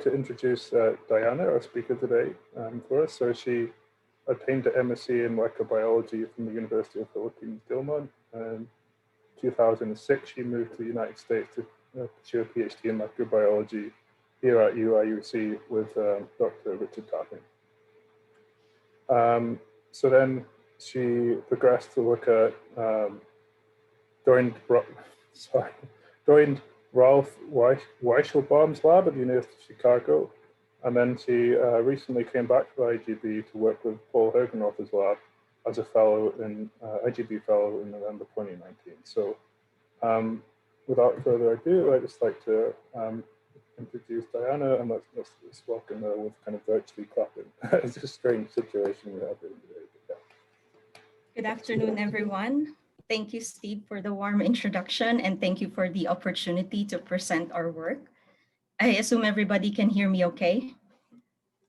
To introduce Diana, our speaker today, for us. So she obtained an MSc in microbiology from the University of Philippines, Diliman. In 2006, she moved to the United States to pursue a PhD in microbiology here at UIUC with Dr. Richard Tapping. So then she progressed to look at, joined Ralph Weichelbaum's lab at the University of Chicago. And then she recently came back to IGB to work with Paul Hergenrother's lab as a fellow in IGB fellow in November 2019. So without further ado, I'd just like to introduce Diana, and let's welcome her with kind of virtually clapping. It's a strange situation we have here today. Yeah. Good afternoon, everyone. Thank you, Steve, for the warm introduction, and thank you for the opportunity to present our work. I assume everybody can hear me okay?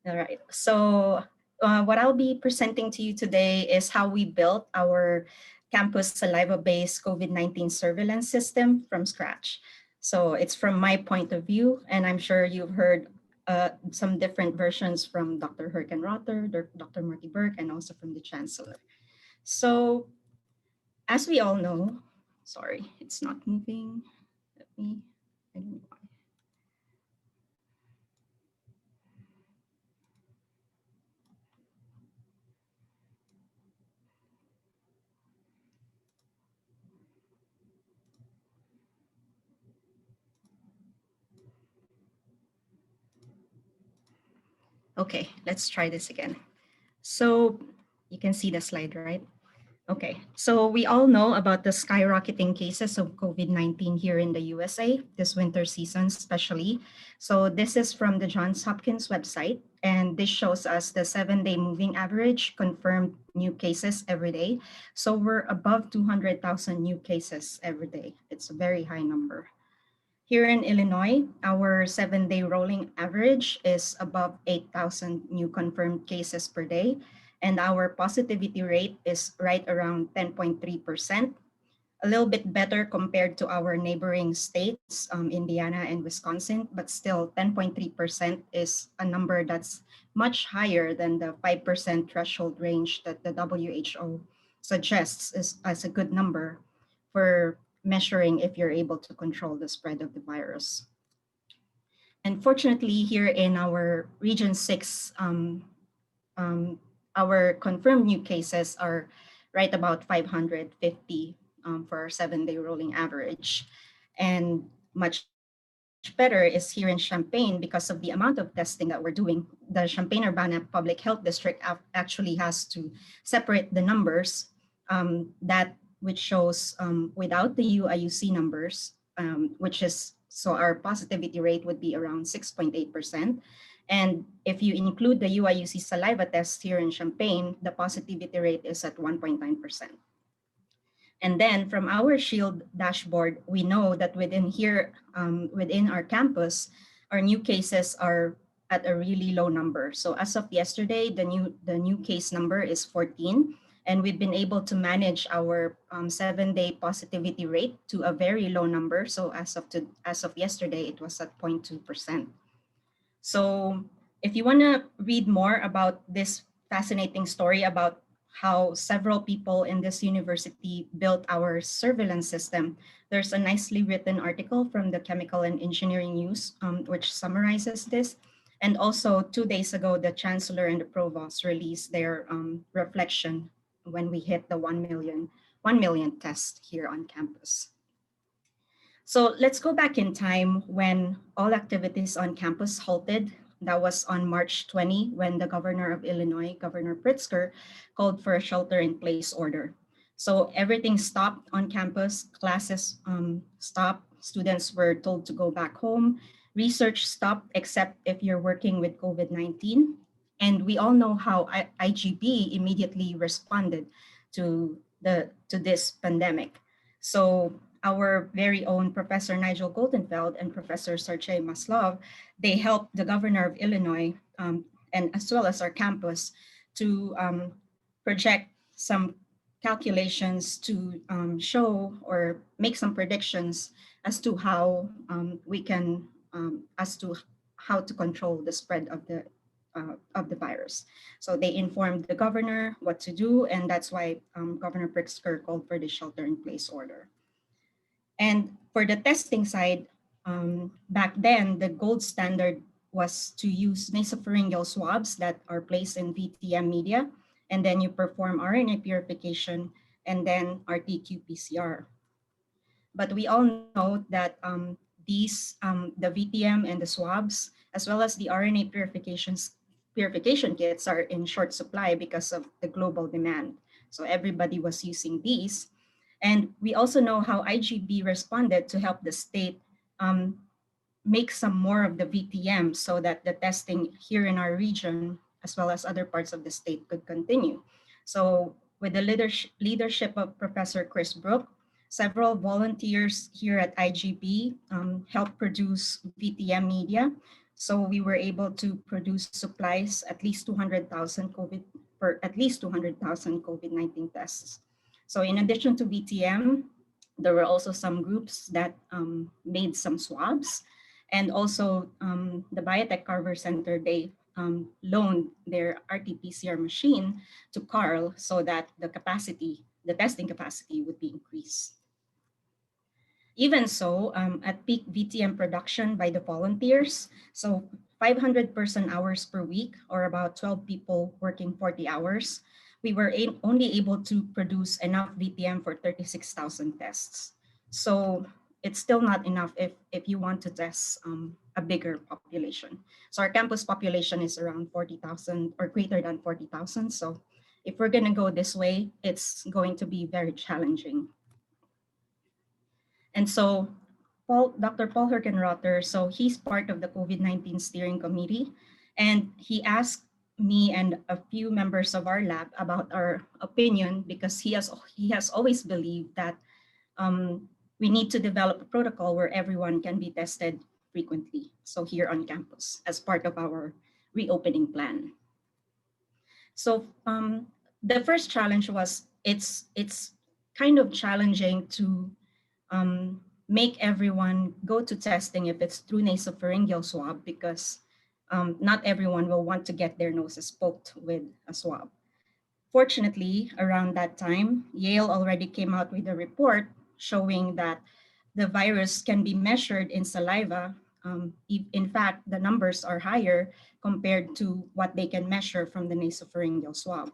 All right, so what I'll be presenting to you today is how we built our campus saliva-based COVID-19 surveillance system from scratch. So it's from my point of view, and I'm sure you've heard some different versions from Dr. Hergenrother, Dr. Marty Burke, and also from the Chancellor. So as we all know, sorry, it's not moving. I don't know why. Okay, let's try this again. So you can see the slide, right? Okay, so we all know about the skyrocketing cases of COVID-19 here in the USA this winter season, especially. So this is from the Johns Hopkins website, and this shows us the 7-day moving average confirmed new cases every day. So we're above 200,000 new cases every day. It's a very high number. Here in Illinois, our 7-day rolling average is above 8,000 new confirmed cases per day, and our positivity rate is right around 10.3%, a little bit better compared to our neighboring states, Indiana and Wisconsin, but still 10.3% is a number that's much higher than the 5% threshold range that the WHO suggests as a good number for measuring if you're able to control the spread of the virus. And fortunately, here in our Region 6, our confirmed new cases are right about 550 for our 7-day rolling average. And much better is here in Champaign because of the amount of testing that we're doing. The Champaign-Urbana Public Health District actually has to separate the numbers which shows without the UIUC numbers, which is, so our positivity rate would be around 6.8%. And if you include the UIUC saliva test here in Champaign, the positivity rate is at 1.9%. And then from our SHIELD dashboard, we know that within here, within our campus, our new cases are at a really low number. So as of yesterday, the new case number is 14. And we've been able to manage our 7-day positivity rate to a very low number. So as of yesterday, it was at 0.2%. So if you want to read more about this fascinating story about how several people in this university built our surveillance system, there's a nicely written article from the Chemical and Engineering News, which summarizes this. And also 2 days ago, the Chancellor and the Provost released their reflection when we hit the 1 million test here on campus. So let's go back in time when all activities on campus halted. That was on March 20, when the governor of Illinois, Governor Pritzker, called for a shelter-in-place order. So everything stopped on campus, classes stopped, students were told to go back home, research stopped except if you're working with COVID-19. And we all know how IGB immediately responded to this pandemic. So our very own Professor Nigel Goldenfeld and Professor Sergei Maslov, they helped the governor of Illinois and as well as our campus to project some calculations to show or make some predictions as to how we can, as to how to control the spread of the virus. So they informed the governor what to do, and that's why Governor Pritzker called for the shelter-in-place order. And for the testing side, back then, the gold standard was to use nasopharyngeal swabs that are placed in VTM media, and then you perform RNA purification and then RT-qPCR. But we all know that the VTM and the swabs, as well as the RNA purification kits are in short supply because of the global demand. So everybody was using these. And we also know how IGB responded to help the state um, make some more of the VTM so that the testing here in our region, as well as other parts of the state, could continue. So with the leadership of Professor Chris Brook, several volunteers here at IGB helped produce VTM media. So we were able to produce supplies at least 200,000 COVID-19 tests. So in addition to VTM, there were also some groups that made some swabs, and also the Biotech Carver Center, they loaned their RT-PCR machine to Carl so that the testing capacity would be increased. Even so, at peak VTM production by the volunteers, so 500 person hours per week, or about 12 people working 40 hours, we were only able to produce enough VTM for 36,000 tests. So it's still not enough if you want to test a bigger population. So our campus population is around 40,000 or greater than 40,000. So if we're going to go this way, it's going to be very challenging. And so Dr. Paul Hergenrother, so he's part of the COVID-19 steering committee, and he asked me and a few members of our lab about our opinion, because he has always believed that we need to develop a protocol where everyone can be tested frequently. So here on campus, as part of our reopening plan. So the first challenge was it's kind of challenging to make everyone go to testing if it's through nasopharyngeal swab, because not everyone will want to get their noses poked with a swab. Fortunately, around that time, Yale already came out with a report showing that the virus can be measured in saliva. In fact, the numbers are higher compared to what they can measure from the nasopharyngeal swab.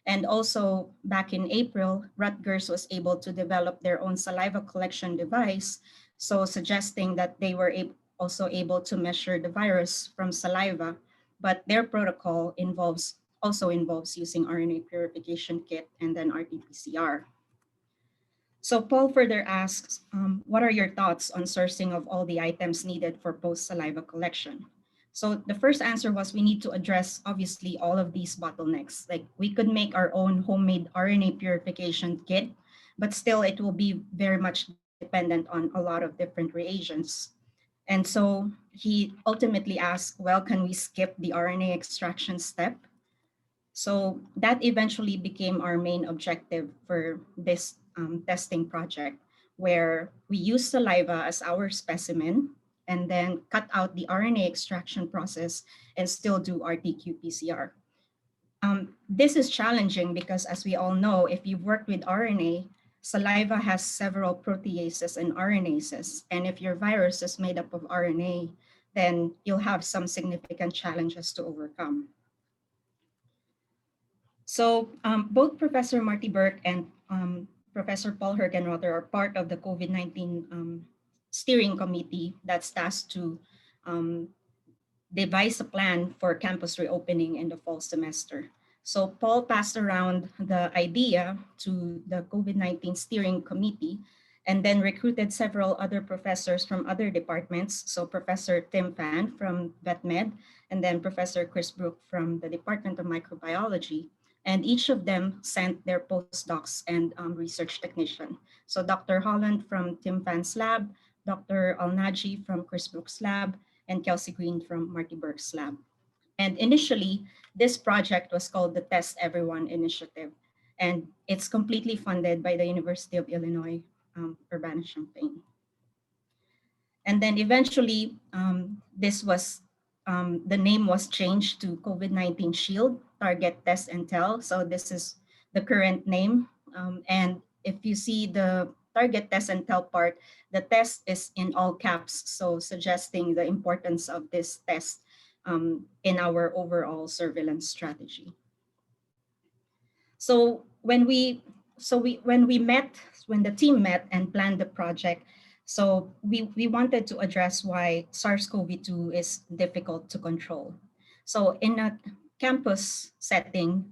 And also back in April, Rutgers was able to develop their own saliva collection device, so suggesting that they were also able to measure the virus from saliva, but their protocol also involves using RNA purification kit and then RT-PCR. So Paul further asks, what are your thoughts on sourcing of all the items needed for post-saliva collection? So the first answer was we need to address, obviously, all of these bottlenecks. Like we could make our own homemade RNA purification kit, but still it will be very much dependent on a lot of different reagents. And so he ultimately asked, well, can we skip the RNA extraction step? So that eventually became our main objective for this testing project, where we use saliva as our specimen and then cut out the RNA extraction process and still do RT-qPCR. This is challenging because, as we all know, if you've worked with RNA, saliva has several proteases and RNases. And if your virus is made up of RNA, then you'll have some significant challenges to overcome. So both Professor Marty Burke and Professor Paul Hergenrother are part of the COVID-19 steering committee that's tasked to devise a plan for campus reopening in the fall semester. So Paul passed around the idea to the COVID-19 steering committee and then recruited several other professors from other departments. So Professor Tim Phan from VetMed, and then Professor Chris Brook from the Department of Microbiology. And each of them sent their postdocs and research technician. So Dr. Holland from Tim Phan's lab, Dr. Alnaji from Chris Brook's lab, and Kelsey Green from Marty Burke's lab. And initially, this project was called the Test Everyone Initiative, and it's completely funded by the University of Illinois, Urbana-Champaign. And then eventually, this was the name was changed to COVID-19 Shield Target Test and Tell. So this is the current name. And if you see the Target Test and Tell part, the test is in all caps, so suggesting the importance of this test in our overall surveillance strategy. So when the team met and planned the project, so we wanted to address why SARS-CoV-2 is difficult to control. So in a campus setting,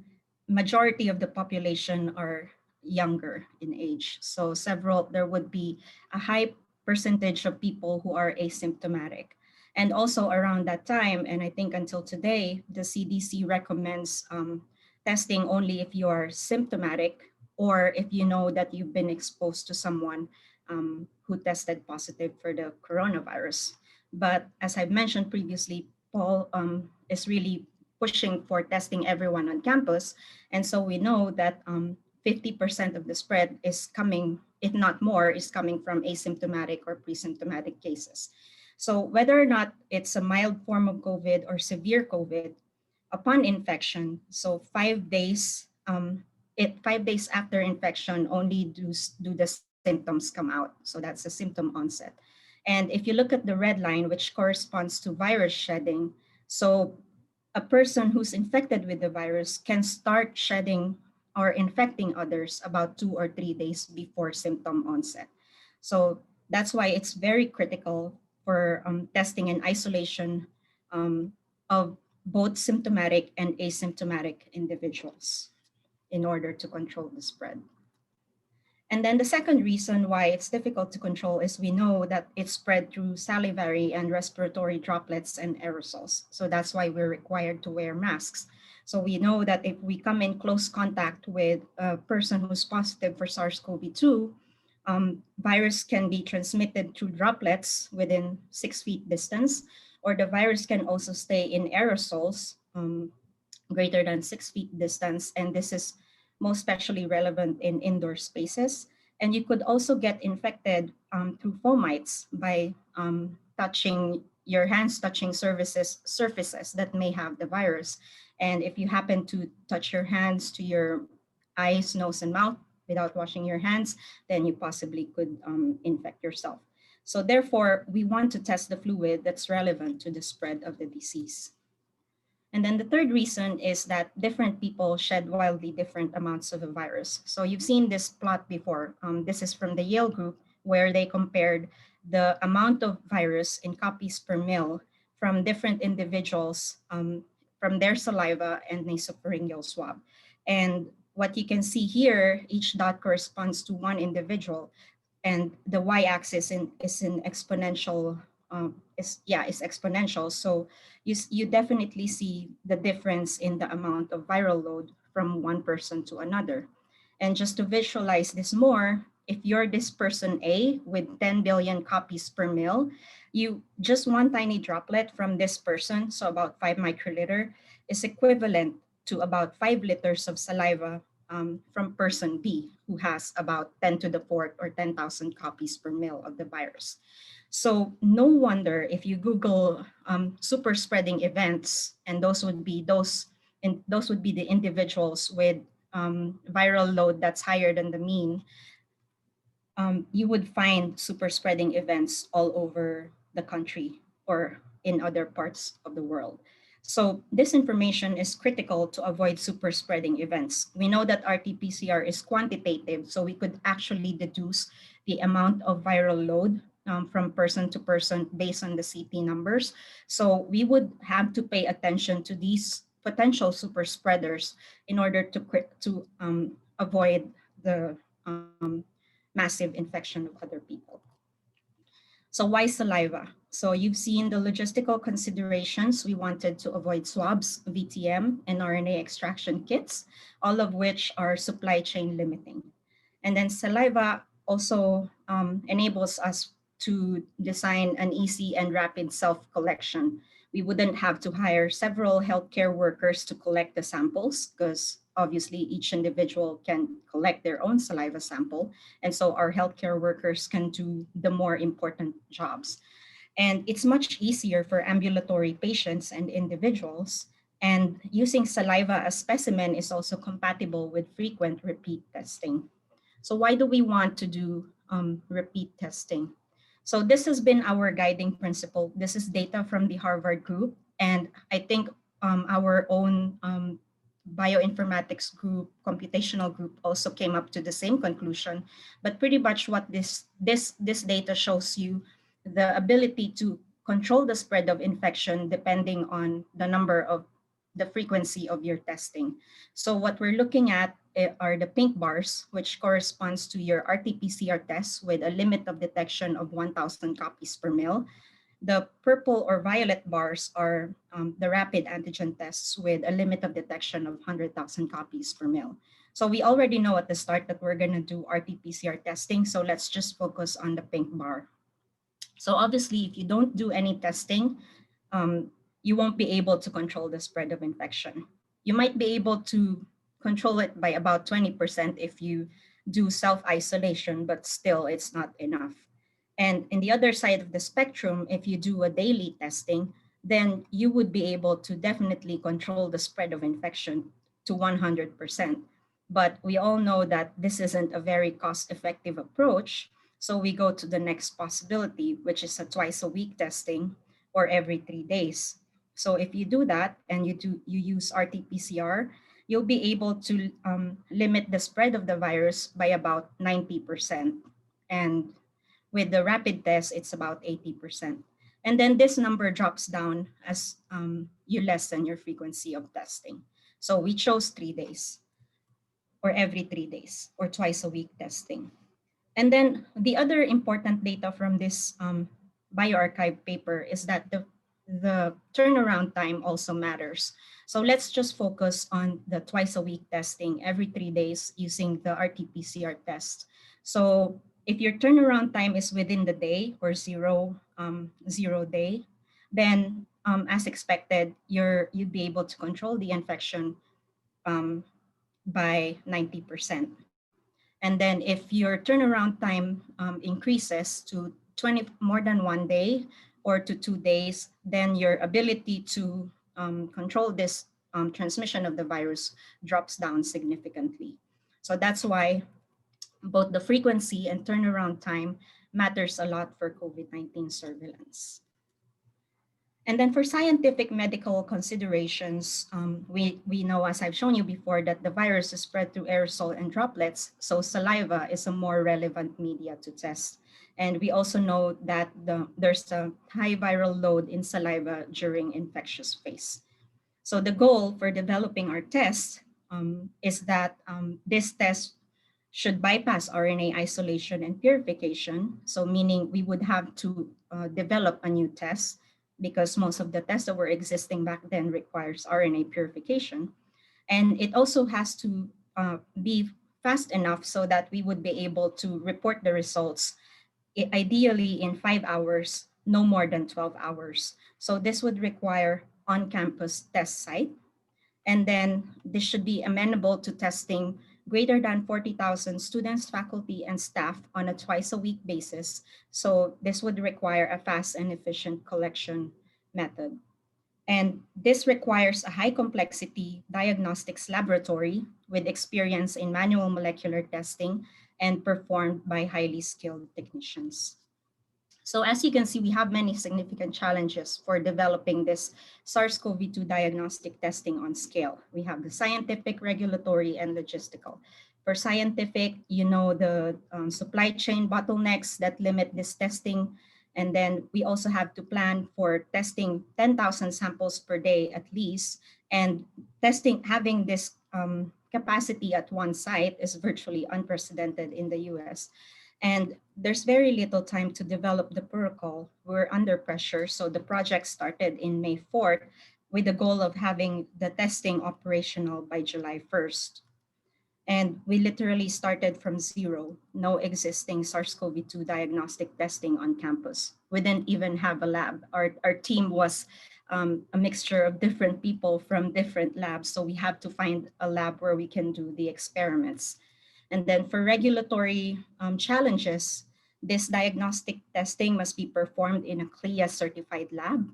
majority of the population are younger in age. So there would be a high percentage of people who are asymptomatic. And also around that time, and I think until today, the CDC recommends testing only if you are symptomatic or if you know that you've been exposed to someone who tested positive for the coronavirus. But as I've mentioned previously, Paul is really pushing for testing everyone on campus. And so we know that 50% of the spread is coming, if not more, is coming from asymptomatic or pre-symptomatic cases. So whether or not it's a mild form of COVID or severe COVID, upon infection, so 5 days, 5 days after infection, only do the symptoms come out. So that's the symptom onset. And if you look at the red line, which corresponds to virus shedding, so a person who's infected with the virus can start shedding or infecting others about 2 or 3 days before symptom onset. So that's why it's very critical for testing and isolation of both symptomatic and asymptomatic individuals in order to control the spread. And then the second reason why it's difficult to control is we know that it's spread through salivary and respiratory droplets and aerosols. So that's why we're required to wear masks. So we know that if we come in close contact with a person who's positive for SARS-CoV-2, virus can be transmitted through droplets within 6 feet distance, or the virus can also stay in aerosols greater than 6 feet distance. And this is most especially relevant in indoor spaces. And you could also get infected through fomites by touching your hands, touching surfaces that may have the virus. And if you happen to touch your hands to your eyes, nose, and mouth without washing your hands, then you possibly could infect yourself. So therefore, we want to test the fluid that's relevant to the spread of the disease. And then the third reason is that different people shed wildly different amounts of the virus. So you've seen this plot before. This is from the Yale group, where they compared the amount of virus in copies per mil from different individuals from their saliva and nasopharyngeal swab. And what you can see here, each dot corresponds to one individual, and the y-axis is in exponential. Is exponential. So you definitely see the difference in the amount of viral load from one person to another. And just to visualize this more, if you're this person A with 10 billion copies per mil, just one tiny droplet from this person, so about 5 microliter, is equivalent to about 5 liters of saliva from person B, who has about 10 to the fourth or 10,000 copies per mil of the virus. So no wonder if you Google super spreading events, and those would be the individuals with viral load that's higher than the mean, you would find super spreading events all over the country or in other parts of the world. So this information is critical to avoid super spreading events. We know that RT-PCR is quantitative, so we could actually deduce the amount of viral load from person to person based on the CT numbers. So we would have to pay attention to these potential super spreaders in order to avoid the massive infection of other people. So why saliva? So you've seen the logistical considerations. We wanted to avoid swabs, VTM, and RNA extraction kits, all of which are supply chain limiting. And then saliva also enables us to design an easy and rapid self-collection. We wouldn't have to hire several healthcare workers to collect the samples, because obviously each individual can collect their own saliva sample. And so our healthcare workers can do the more important jobs. And it's much easier for ambulatory patients and individuals. And using saliva as specimen is also compatible with frequent repeat testing. So why do we want to do repeat testing? So this has been our guiding principle. This is data from the Harvard group. And I think our own bioinformatics group, computational group also came up to the same conclusion. But pretty much what this data shows you, the ability to control the spread of infection depending on the number of the frequency of your testing. So what we're looking at are the pink bars, which corresponds to your RT-PCR test with a limit of detection of 1,000 copies per mil. The purple or violet bars are the rapid antigen tests with a limit of detection of 100,000 copies per mil. So we already know at the start that we're going to do RT-PCR testing. So let's just focus on the pink bar. So obviously, if you don't do any testing, you won't be able to control the spread of infection. You might be able to control it by about 20% if you do self-isolation, but still it's not enough. And in the other side of the spectrum, if you do a daily testing, then you would be able to definitely control the spread of infection to 100%. But we all know that this isn't a very cost-effective approach. So we go to the next possibility, which is a twice a week testing or every 3 days. So if you do that and you use RT-PCR, you'll be able to limit the spread of the virus by about 90%. And with the rapid test, it's about 80%. And then this number drops down as you lessen your frequency of testing. So we chose 3 days or every 3 days or twice a week testing. And then the other important data from this bioarchive paper is that the turnaround time also matters. So let's just focus on the twice a week testing every 3 days using the RT-PCR test. So if your turnaround time is within the day or zero day, then as expected, you'd be able to control the infection by 90%. And then if your turnaround time increases to more than 1 day or to 2 days, then your ability to control this transmission of the virus drops down significantly. So that's why both the frequency and turnaround time matters a lot for COVID-19 surveillance. And then for scientific medical considerations, we know, as I've shown you before, that the virus is spread through aerosol and droplets. So saliva is a more relevant media to test. And we also know that there's a high viral load in saliva during infectious phase. So the goal for developing our test is that this test should bypass RNA isolation and purification. So meaning we would have to develop a new test because most of the tests that were existing back then requires RNA purification. And it also has to be fast enough so that we would be able to report the results, ideally in 5 hours, no more than 12 hours. So this would require on-campus test site. And then this should be amenable to testing greater than 40,000 students, faculty, and staff on a twice a week basis. So this would require a fast and efficient collection method. And this requires a high complexity diagnostics laboratory with experience in manual molecular testing and performed by highly skilled technicians. So as you can see, we have many significant challenges for developing this SARS-CoV-2 diagnostic testing on scale. We have the scientific, regulatory, and logistical. For scientific, you know, the supply chain bottlenecks that limit this testing. And then we also have to plan for testing 10,000 samples per day at least. And having this capacity at one site is virtually unprecedented in the US. And there's very little time to develop the protocol. We're under pressure. So the project started in May 4th with the goal of having the testing operational by July 1st. And we literally started from zero, no existing SARS-CoV-2 diagnostic testing on campus. We didn't even have a lab. Our team was a mixture of different people from different labs. So we have to find a lab where we can do the experiments. And then for regulatory challenges, This diagnostic testing must be performed in a CLIA certified lab.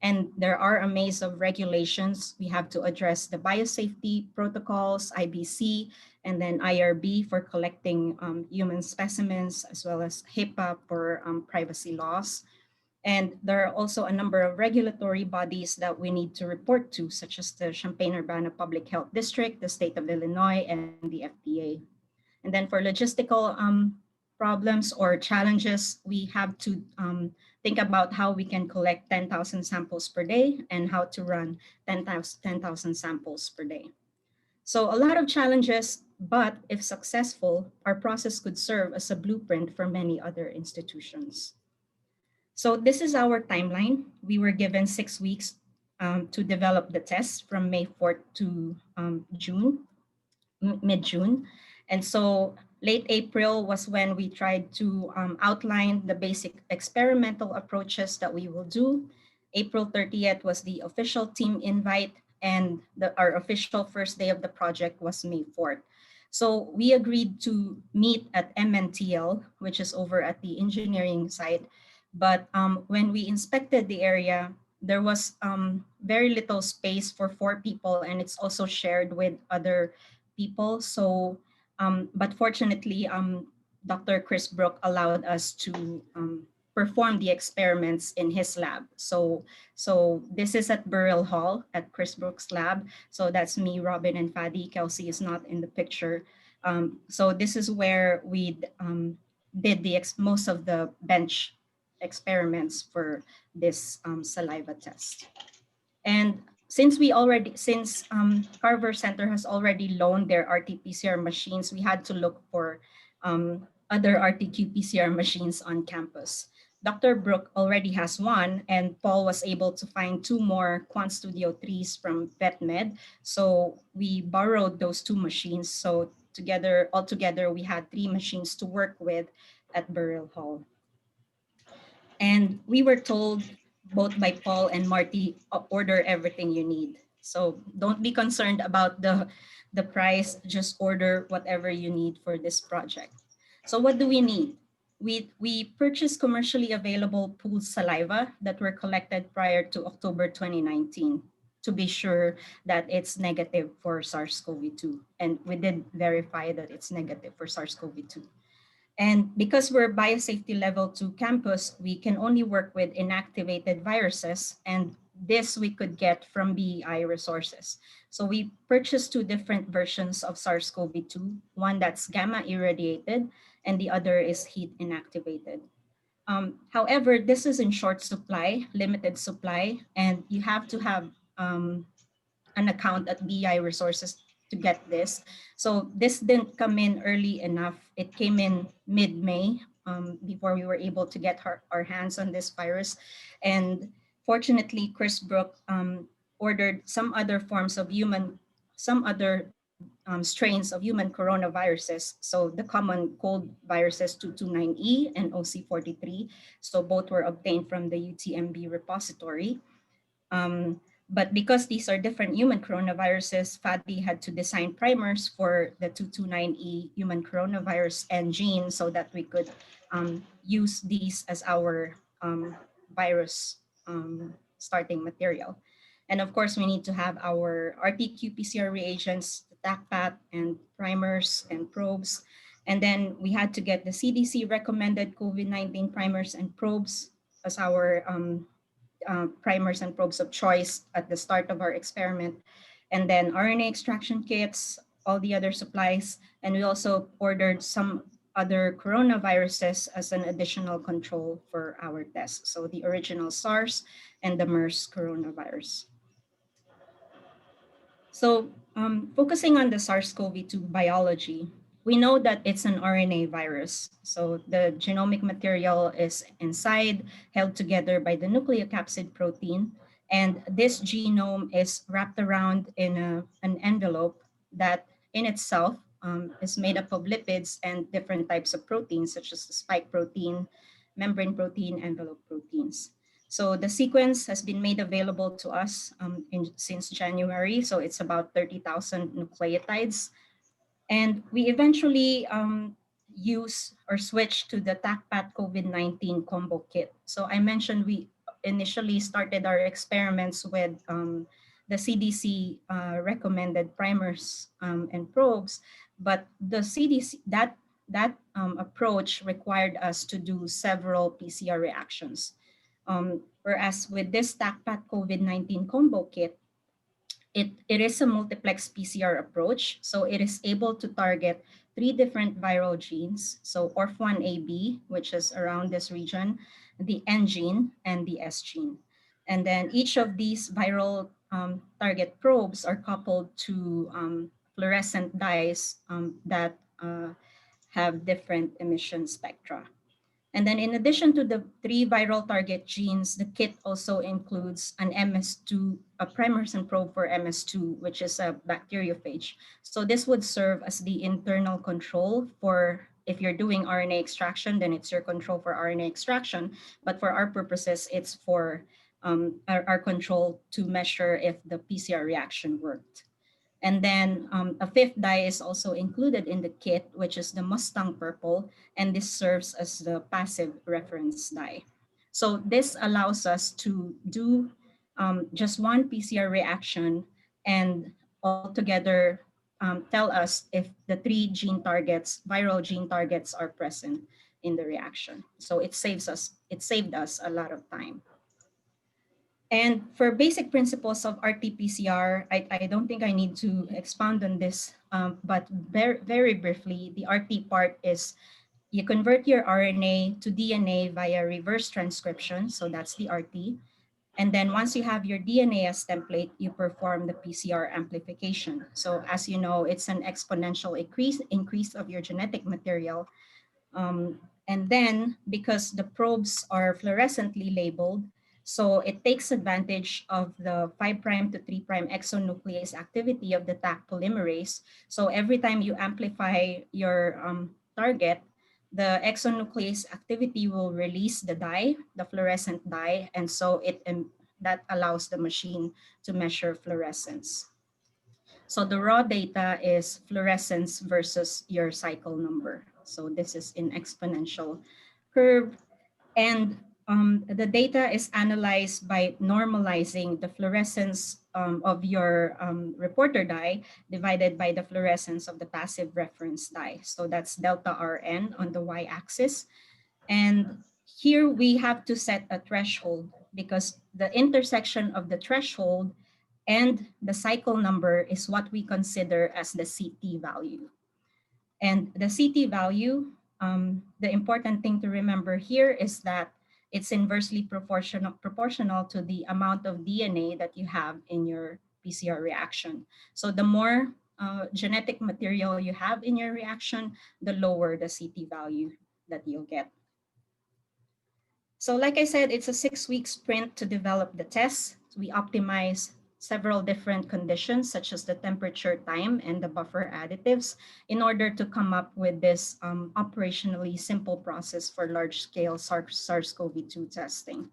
And there are a maze of regulations. We have to address the biosafety protocols, IBC, and then IRB for collecting human specimens, as well as HIPAA for privacy laws. And there are also a number of regulatory bodies that we need to report to, such as the Champaign-Urbana Public Health District, the state of Illinois, and the FDA. And then for logistical problems or challenges, we have to think about how we can collect 10,000 samples per day and how to run 10,000 samples per day. So a lot of challenges, but if successful, our process could serve as a blueprint for many other institutions. So this is our timeline. We were given 6 weeks to develop the test from May 4th to June, mid-June. And so late April was when we tried to outline the basic experimental approaches that we will do. April 30th was the official team invite, and our official first day of the project was May 4th. So we agreed to meet at MNTL, which is over at the engineering site. But when we inspected the area, there was very little space for 4 people, and it's also shared with other people. So, but fortunately, Dr. Chris Brook allowed us to perform the experiments in his lab. So this is at Burrell Hall at Chris Brook's lab. So that's me, Robin, and Fadi. Kelsey is not in the picture. So this is where we did most of the bench experiments for this saliva test. And since Carver Center has already loaned their RT-PCR machines, we had to look for other RT-qPCR machines on campus. Dr. Brook already has one, and Paul was able to find 2 more Quant Studio 3s from VetMed. So we borrowed those 2 machines. So altogether, we had 3 machines to work with at Burrell Hall. And we were told both by Paul and Marty, order everything you need. So don't be concerned about the price, just order whatever you need for this project. So what do we need? We purchased commercially available pooled saliva that were collected prior to October 2019 to be sure that it's negative for SARS-CoV-2. And we did verify that it's negative for SARS-CoV-2. And because we're biosafety level 2 campus, we can only work with inactivated viruses, and this we could get from BEI resources. So we purchased 2 different versions of SARS-CoV-2, one that's gamma irradiated and the other is heat inactivated. However, this is in short supply, limited supply, and you have to have an account at BEI resources to get this. So this didn't come in early enough. It came in mid-May before we were able to get our hands on this virus. And fortunately, Chris Brook ordered some other strains of human coronaviruses. So the common cold viruses 229E and OC43. So both were obtained from the UTMB repository. But because these are different human coronaviruses, Fadi had to design primers for the 229E human coronavirus and gene so that we could use these as our virus starting material. And of course, we need to have our RT-qPCR reagents, the TACPAT, and primers and probes. And then we had to get the CDC recommended COVID-19 primers and probes as our primers and probes of choice at the start of our experiment. And then RNA extraction kits, all the other supplies. And we also ordered some other coronaviruses as an additional control for our test. So the original SARS and the MERS coronavirus. So focusing on the SARS-CoV-2 biology, we know that it's an RNA virus. So the genomic material is inside, held together by the nucleocapsid protein. And this genome is wrapped around in an envelope that in itself is made up of lipids and different types of proteins, such as the spike protein, membrane protein, envelope proteins. So the sequence has been made available to us since January. So it's about 30,000 nucleotides. And we eventually use or switch to the TACPAT COVID-19 combo kit. So I mentioned we initially started our experiments with the CDC recommended primers and probes, but the CDC, that approach required us to do several PCR reactions. Whereas with this TACPAT COVID-19 combo kit, it is a multiplex PCR approach. So it is able to target 3 different viral genes. So ORF1AB, which is around this region, the N gene, and the S gene. And then each of these viral target probes are coupled to fluorescent dyes that have different emission spectra. And then in addition to the 3 viral target genes, the kit also includes an MS2, a primers and probe for MS2, which is a bacteriophage. So this would serve as the internal control for, if you're doing RNA extraction, then it's your control for RNA extraction. But for our purposes, it's for our control to measure if the PCR reaction worked. And then a 5th dye is also included in the kit, which is the Mustang purple, and this serves as the passive reference dye. So this allows us to do just one PCR reaction and altogether tell us if the 3 gene targets, viral gene targets, are present in the reaction. So it saved us a lot of time. And for basic principles of RT-PCR, I don't think I need to expound on this, but very briefly, the RT part is you convert your RNA to DNA via reverse transcription, so that's the RT. And then once you have your DNA as template, you perform the PCR amplification. So as you know, it's an exponential increase of your genetic material. And then because the probes are fluorescently labeled, so it takes advantage of the 5' to 3' exonuclease activity of the Taq polymerase. So every time you amplify your target, the exonuclease activity will release the dye, the fluorescent dye, and so that allows the machine to measure fluorescence. So the raw data is fluorescence versus your cycle number. So this is in exponential curve. And the data is analyzed by normalizing the fluorescence of your reporter dye divided by the fluorescence of the passive reference dye. So that's delta Rn on the y-axis. And here we have to set a threshold because the intersection of the threshold and the cycle number is what we consider as the CT value. And the CT value, the important thing to remember here is that it's inversely proportional to the amount of DNA that you have in your PCR reaction. So the more genetic material you have in your reaction, the lower the CT value that you'll get. So like I said, it's a 6-week sprint to develop the test. We optimize several different conditions such as the temperature, time, and the buffer additives in order to come up with this operationally simple process for large-scale SARS-CoV-2 testing.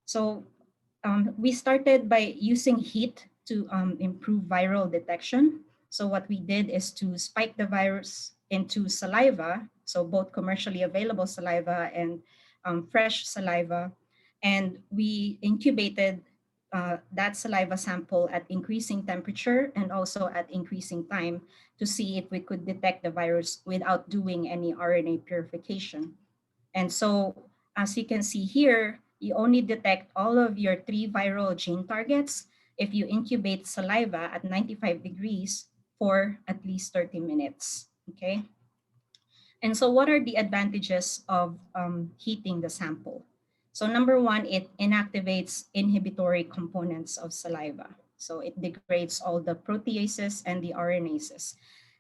So we started by using heat to improve viral detection. So what we did is to spike the virus into saliva, so both commercially available saliva and fresh saliva, and we incubated that saliva sample at increasing temperature and also at increasing time to see if we could detect the virus without doing any RNA purification. And so, as you can see here, you only detect all of your 3 viral gene targets if you incubate saliva at 95 degrees for at least 30 minutes, okay? And so what are the advantages of heating the sample? So number 1, it inactivates inhibitory components of saliva. So it degrades all the proteases and the RNases.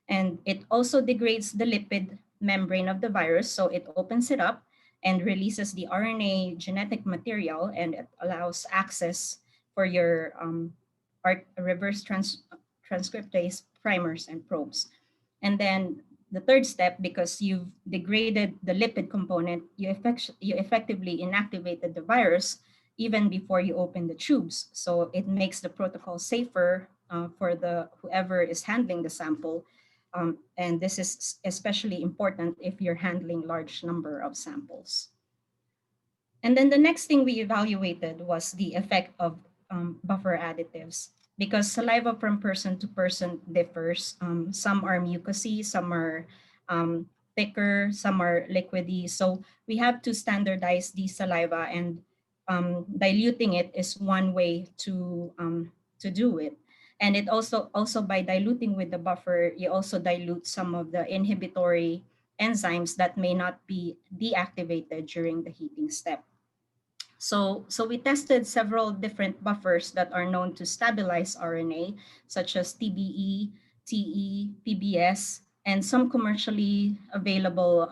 And it also degrades the lipid membrane of the virus. So it opens it up and releases the RNA genetic material, and it allows access for your reverse transcriptase primers and probes. And then the third step, because you've degraded the lipid component, you effectively inactivated the virus even before you open the tubes. So it makes the protocol safer for whoever is handling the sample And this is especially important if you're handling large number of samples. And then the next thing we evaluated was the effect of buffer additives, because saliva from person to person differs. Some are mucousy, some are thicker, some are liquidy. So we have to standardize the saliva, and diluting it is one way to do it. And it also by diluting with the buffer, you also dilute some of the inhibitory enzymes that may not be deactivated during the heating step. So we tested several different buffers that are known to stabilize RNA, such as TBE, TE, PBS, and some commercially available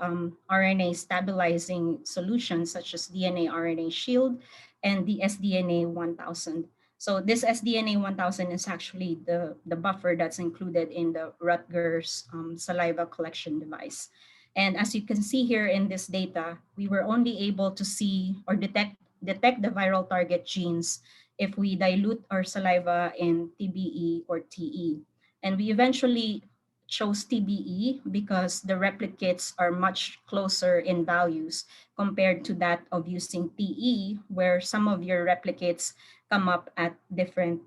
RNA stabilizing solutions, such as DNA RNA Shield and the sDNA 1000. So this sDNA 1000 is actually the buffer that's included in the Rutgers saliva collection device. And as you can see here in this data, we were only able to see or detect the viral target genes if we dilute our saliva in TBE or TE. And we eventually chose TBE because the replicates are much closer in values compared to that of using TE, where some of your replicates come up at different,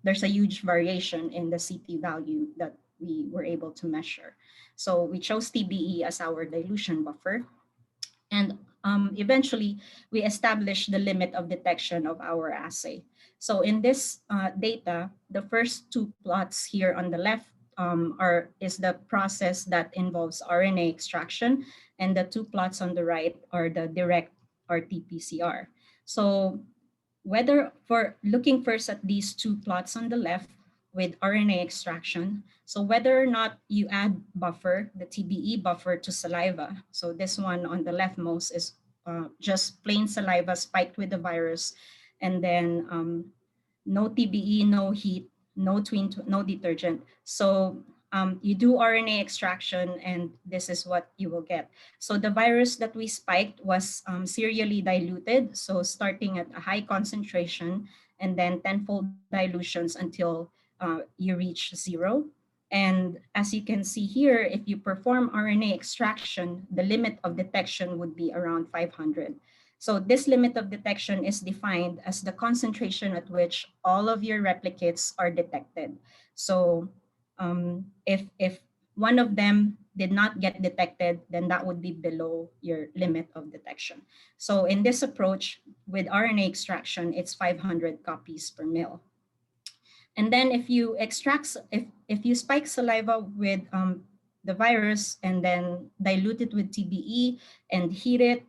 there's a huge variation in the CT value that we were able to measure. So we chose TBE as our dilution buffer. And eventually, we established the limit of detection of our assay. So in this data, the first two plots here on the left is the process that involves RNA extraction, and the two plots on the right are the direct RT-PCR. So whether for looking first at these two plots on the left with RNA extraction, so whether or not you add buffer, the TBE buffer to saliva, so this one on the leftmost is just plain saliva spiked with the virus, and then no TBE, no heat, no detergent. So you do RNA extraction, and this is what you will get. So the virus that we spiked was serially diluted. So starting at a high concentration and then tenfold dilutions until you reach zero. And as you can see here, if you perform RNA extraction, the limit of detection would be around 500. So this limit of detection is defined as the concentration at which all of your replicates are detected. So if one of them did not get detected, then that would be below your limit of detection. So in this approach with RNA extraction, it's 500 copies per mil. And then if you if you spike saliva with the virus and then dilute it with TBE and heat it,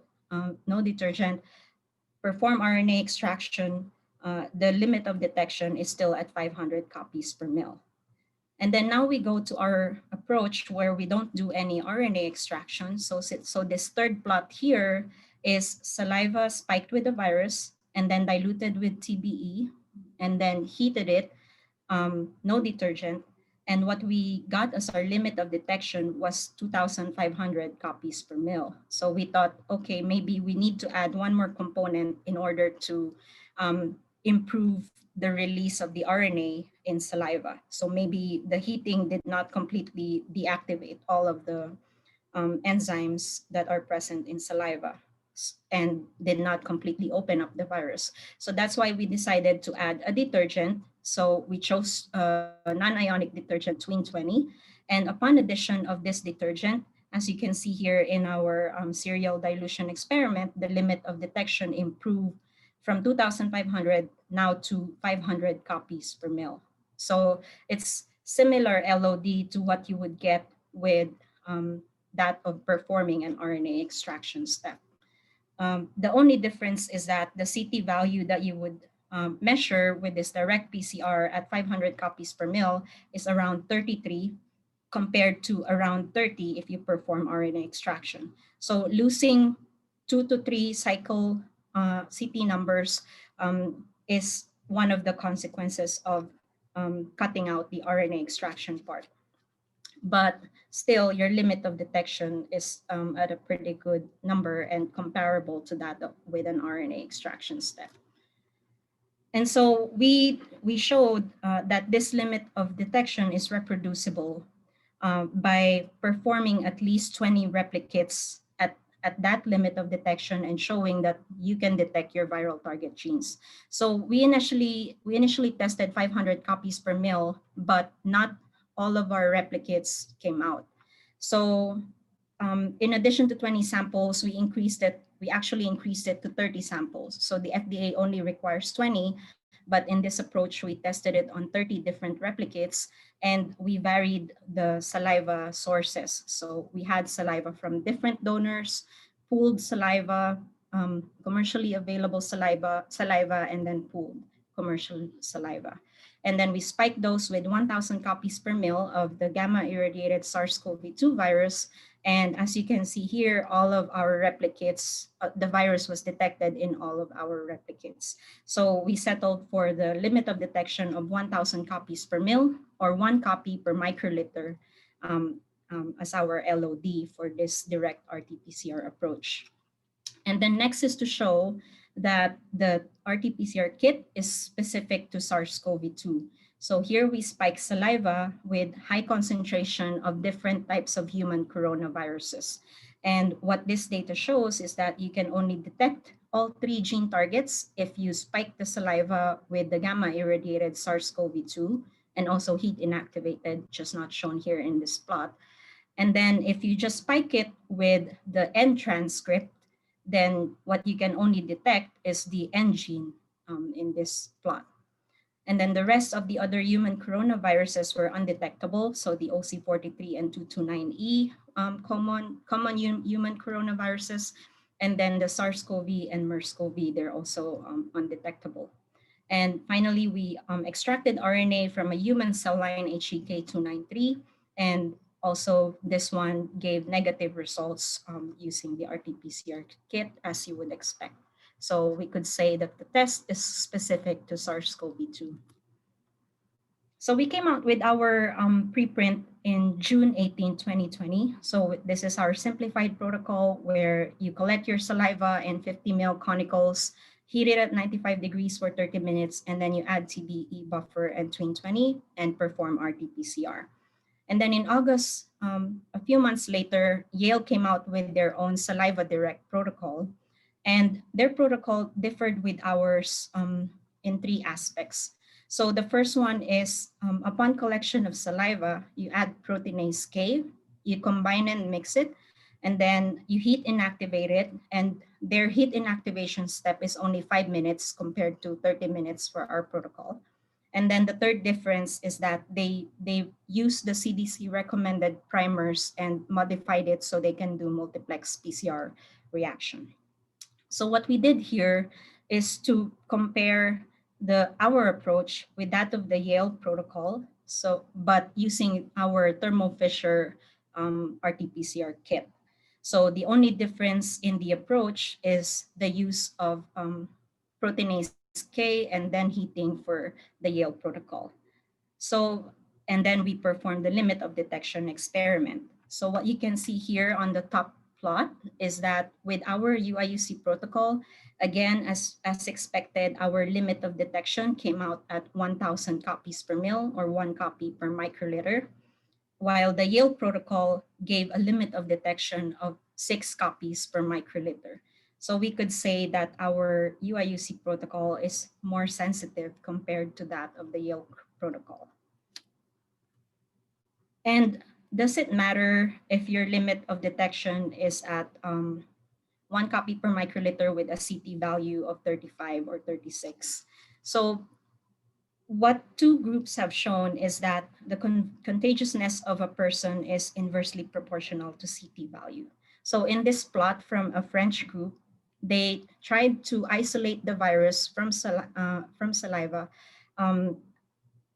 no detergent, perform RNA extraction, the limit of detection is still at 500 copies per mil. And then now we go to our approach where we don't do any RNA extraction. So this third plot here is saliva spiked with the virus and then diluted with TBE and then heated it, no detergent. And what we got as our limit of detection was 2,500 copies per mil. So we thought, okay, maybe we need to add one more component in order to improve the release of the RNA in saliva. So maybe the heating did not completely deactivate all of the enzymes that are present in saliva and did not completely open up the virus. So that's why we decided to add a detergent. So we chose non-ionic detergent Twin 20. And upon addition of this detergent, as you can see here in our serial dilution experiment, the limit of detection improved from 2,500 now to 500 copies per mil. So it's similar LOD to what you would get with that of performing an RNA extraction step. The only difference is that the CT value that you would measure with this direct PCR at 500 copies per mil is around 33 compared to around 30 if you perform RNA extraction. So losing 2 to 3 cycle CT numbers is one of the consequences of cutting out the RNA extraction part. But still your limit of detection is at a pretty good number and comparable to that with an RNA extraction step. And so we showed that this limit of detection is reproducible by performing at least 20 replicates at that limit of detection and showing that you can detect your viral target genes. So we initially tested 500 copies per mil, but not all of our replicates came out. So in addition to 20 samples, we actually increased it to 30 samples. So the FDA only requires 20, but in this approach, we tested it on 30 different replicates, and we varied the saliva sources. So we had saliva from different donors, pooled saliva, commercially available saliva, and then pooled commercial saliva. And then we spiked those with 1,000 copies per mil of the gamma irradiated SARS-CoV-2 virus. And as you can see here, all of our replicates, the virus was detected in all of our replicates. So we settled for the limit of detection of 1,000 copies per mil, or 1 copy per microliter, as our LOD for this direct RT-PCR approach. And then next is to show that the RT-PCR kit is specific to SARS-CoV-2. So here we spike saliva with high concentration of different types of human coronaviruses. And what this data shows is that you can only detect all 3 gene targets if you spike the saliva with the gamma irradiated SARS-CoV-2 and also heat inactivated, just not shown here in this plot. And then if you just spike it with the N transcript, then what you can only detect is the N gene in this plot. And then the rest of the other human coronaviruses were undetectable. So the OC43 and 229E common human coronaviruses, and then the SARS-CoV and MERS-CoV, they're also undetectable. And finally, we extracted RNA from a human cell line HEK293, and also this one gave negative results using the RT-PCR kit, as you would expect. So we could say that the test is specific to SARS-CoV-2. So we came out with our preprint in June 18, 2020. So this is our simplified protocol where you collect your saliva in 50 ml conicals, heat it at 95 degrees for 30 minutes, and then you add TBE buffer and twin 20 and perform RT-PCR. And then in August, a few months later, Yale came out with their own saliva direct protocol. And their protocol differed with ours in 3 aspects. So the first one is upon collection of saliva, you add proteinase K, you combine and mix it, and then you heat inactivate it. And their heat inactivation step is only 5 minutes compared to 30 minutes for our protocol. And then the third difference is that they use the CDC recommended primers and modified it so they can do multiplex PCR reaction. So what we did here is to compare our approach with that of the Yale protocol, but using our Thermo Fisher RT-PCR kit. So the only difference in the approach is the use of proteinase K and then heating for the Yale protocol. So, and then we perform the limit of detection experiment. So what you can see here on the top plot is that with our UIUC protocol, again, as expected, our limit of detection came out at 1,000 copies per mil, or 1 copy per microliter, while the Yale protocol gave a limit of detection of 6 copies per microliter. So we could say that our UIUC protocol is more sensitive compared to that of the Yale protocol. And does it matter if your limit of detection is at 1 copy per microliter with a CT value of 35 or 36? So what 2 groups have shown is that the contagiousness of a person is inversely proportional to CT value. So in this plot from a French group, they tried to isolate the virus from saliva,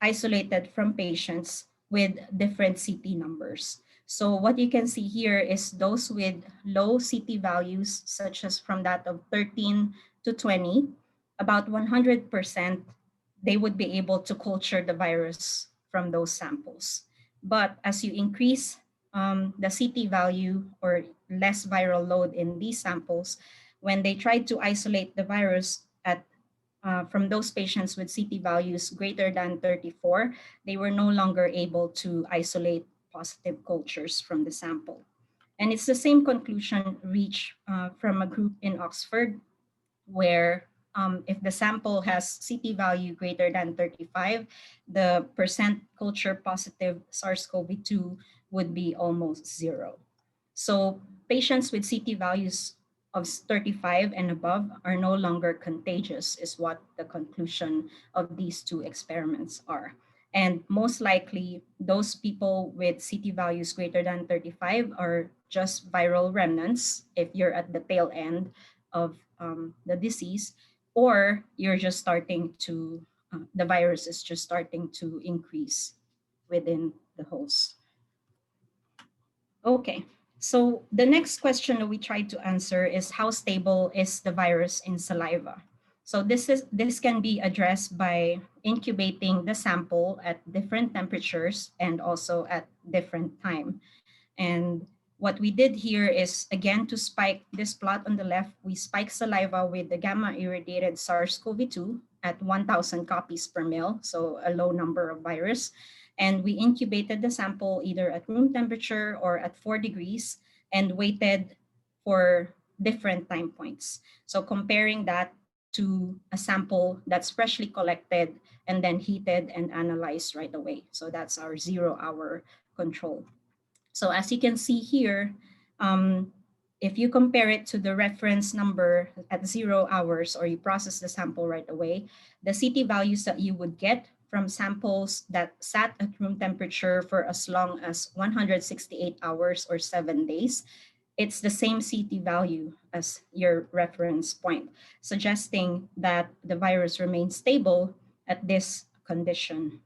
isolated from patients with different CT numbers. So what you can see here is those with low CT values, such as from that of 13 to 20, about 100%, they would be able to culture the virus from those samples. But as you increase the CT value or less viral load in these samples, when they tried to isolate the virus from those patients with CT values greater than 34, they were no longer able to isolate positive cultures from the sample. And it's the same conclusion reached from a group in Oxford, where if the sample has CT value greater than 35, the percent culture positive SARS-CoV-2 would be almost zero. So patients with CT values of 35 and above are no longer contagious, is what the conclusion of these two experiments are. And most likely, those people with CT values greater than 35 are just viral remnants if you're at the tail end of the disease, or you're just starting to, the virus is just starting to increase within the host. Okay, so the next question that we try to answer is how stable is the virus in saliva? So this can be addressed by incubating the sample at different temperatures and also at different time. And what we did here is, again, to spike this plot on the left, we spike saliva with the gamma irradiated SARS-CoV-2 at 1,000 copies per mil, so a low number of virus. And we incubated the sample either at room temperature or at 4 degrees and waited for different time points. So comparing that to a sample that's freshly collected and then heated and analyzed right away. So that's our 0-hour control. So as you can see here, if you compare it to the reference number at 0 hours, or you process the sample right away, the CT values that you would get from samples that sat at room temperature for as long as 168 hours or 7 days, it's the same CT value as your reference point, suggesting that the virus remains stable at this condition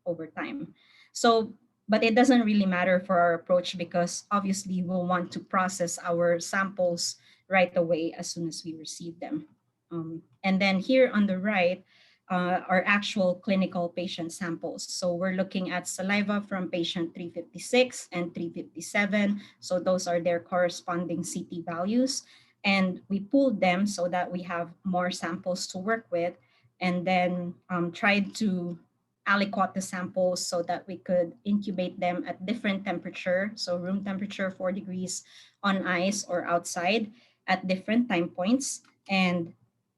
over time. So, but it doesn't really matter for our approach, because obviously we'll want to process our samples right away as soon as we receive them. And then here on the right are actual clinical patient samples. So we're looking at saliva from patient 356 and 357. So those are their corresponding CT values. And we pooled them so that we have more samples to work with, and then tried to aliquot the samples so that we could incubate them at different temperature. So room temperature 4 degrees, on ice or outside at different time points. And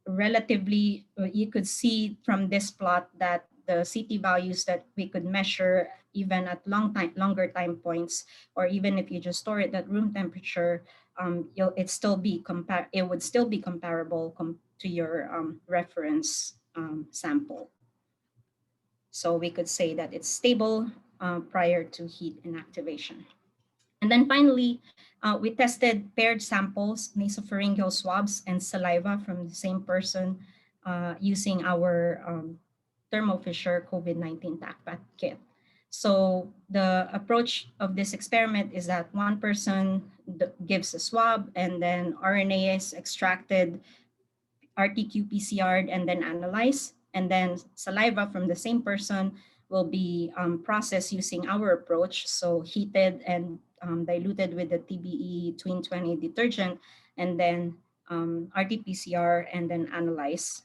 relatively, you could see from this plot that the CT values that we could measure even at longer time points, or even if you just store it at room temperature, it would still be comparable to your reference sample. So we could say that it's stable prior to heat inactivation. And then finally, we tested paired samples, nasopharyngeal swabs, and saliva from the same person using our Thermo Fisher COVID-19 TACPAT kit. So the approach of this experiment is that one person gives a swab, and then RNA is extracted, RT-qPCR'd, and then analyzed. And then saliva from the same person will be processed using our approach, so heated and diluted with the TBE Twin 20 detergent, and then RT-PCR, and then analyzed.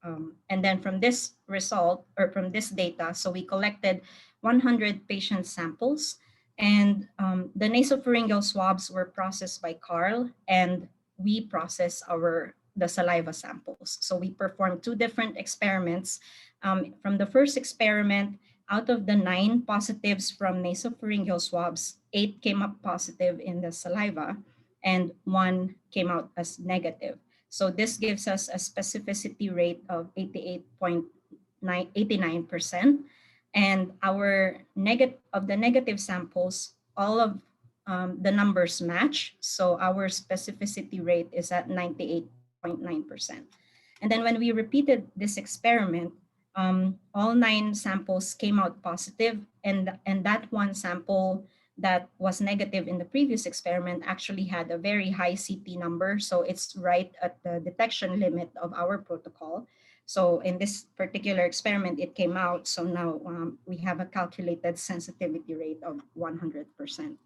And then from this result, or from this data, so we collected 100 patient samples, and the nasopharyngeal swabs were processed by Carl, and we processed the saliva samples. So we performed 2 different experiments. From the first experiment, out of the 9 positives from nasopharyngeal swabs, 8 came up positive in the saliva, and 1 came out as negative. So this gives us a specificity rate of 88.89%. And of the negative samples, all of the numbers match. So our specificity rate is at 98.9%. And then when we repeated this experiment, all 9 samples came out positive, and that one sample that was negative in the previous experiment actually had a very high CT number. So it's right at the detection limit of our protocol. So in this particular experiment, it came out. So now we have a calculated sensitivity rate of 100%.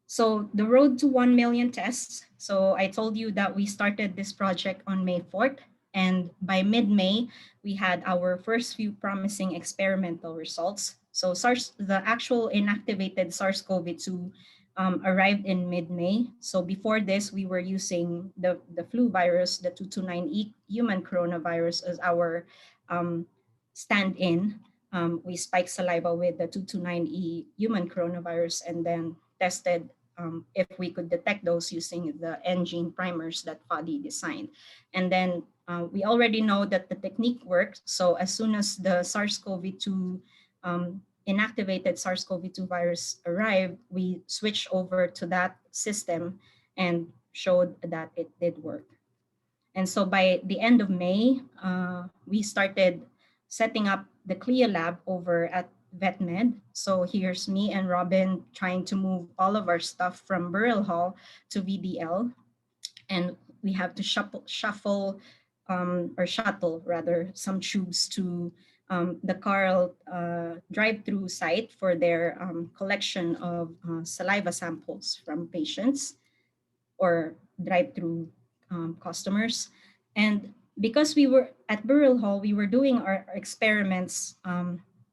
So the road to 1 million tests. So I told you that we started this project on May 4th. And by mid-May, we had our first few promising experimental results. So the actual inactivated SARS-CoV-2 arrived in mid-May. So before this, we were using the flu virus, the 229E human coronavirus, as our stand-in. We spiked saliva with the 229E human coronavirus and then tested if we could detect those using the N-gene primers that Fadi designed. And then we already know that the technique works. So as soon as the SARS-CoV-2 inactivated SARS-CoV-2 virus arrived, we switched over to that system and showed that it did work. And so by the end of May, we started setting up the CLIA lab over at VetMed. So here's me and Robin trying to move all of our stuff from Burrell Hall to VDL. And we have to shuttle rather some tubes to the Carl drive-through site for their collection of saliva samples from patients or drive-through customers. And because we were at Burrell Hall, we were doing our experiments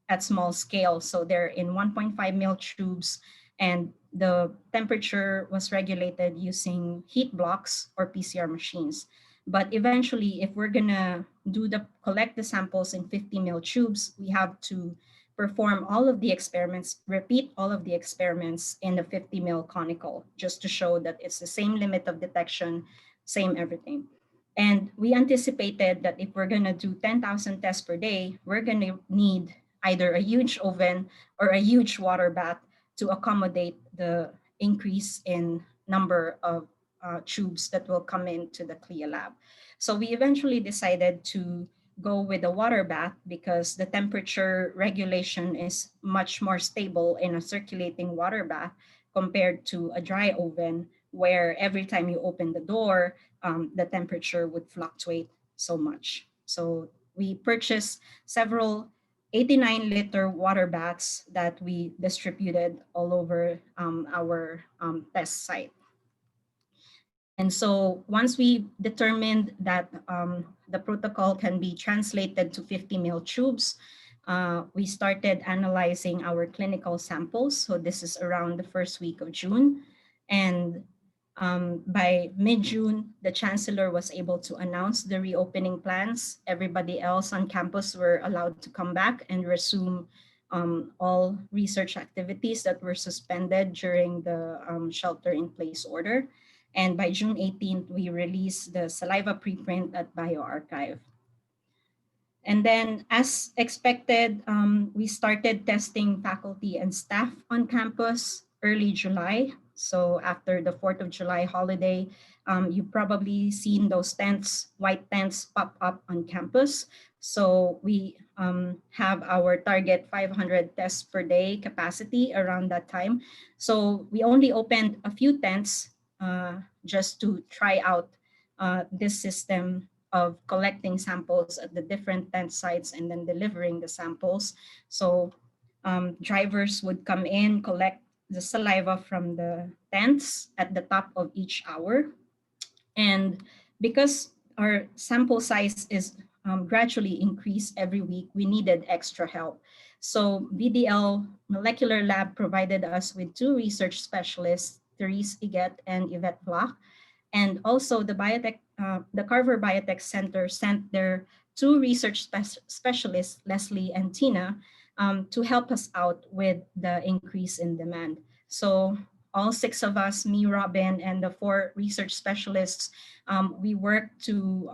at small scale. So they're in 1.5 ml tubes, and the temperature was regulated using heat blocks or PCR machines. But eventually, if we're gonna collect the samples in 50 ml tubes, we have to perform all of the experiments, repeat all of the experiments in the 50 ml conical, just to show that it's the same limit of detection, same everything. And we anticipated that if we're gonna do 10,000 tests per day, we're gonna need either a huge oven or a huge water bath to accommodate the increase in number of tubes that will come into the CLIA lab. So we eventually decided to go with a water bath because the temperature regulation is much more stable in a circulating water bath compared to a dry oven, where every time you open the door, the temperature would fluctuate so much. So we purchased several 89-liter water baths that we distributed all over our test site. And so once we determined that the protocol can be translated to 50 ml tubes, we started analyzing our clinical samples. So this is around the first week of June. And by mid-June, the chancellor was able to announce the reopening plans. Everybody else on campus were allowed to come back and resume all research activities that were suspended during the shelter-in-place order. And by June 18th, we released the saliva preprint at bioRxiv. And then, as expected, we started testing faculty and staff on campus early July. So after the 4th of July holiday, you've probably seen those tents, white tents pop up on campus. So we have our target 500 tests per day capacity around that time. So we only opened a few tents just to try out this system of collecting samples at the different tent sites and then delivering the samples. So drivers would come in, collect the saliva from the tents at the top of each hour. And because our sample size is gradually increased every week, we needed extra help. So VDL Molecular Lab provided us with 2 research specialists, Therese Iget and Yvette Vlach. And also the Carver Biotech Center sent their 2 research specialists, Leslie and Tina, to help us out with the increase in demand. So all 6 of us, me, Robin, and the 4 research specialists, we worked to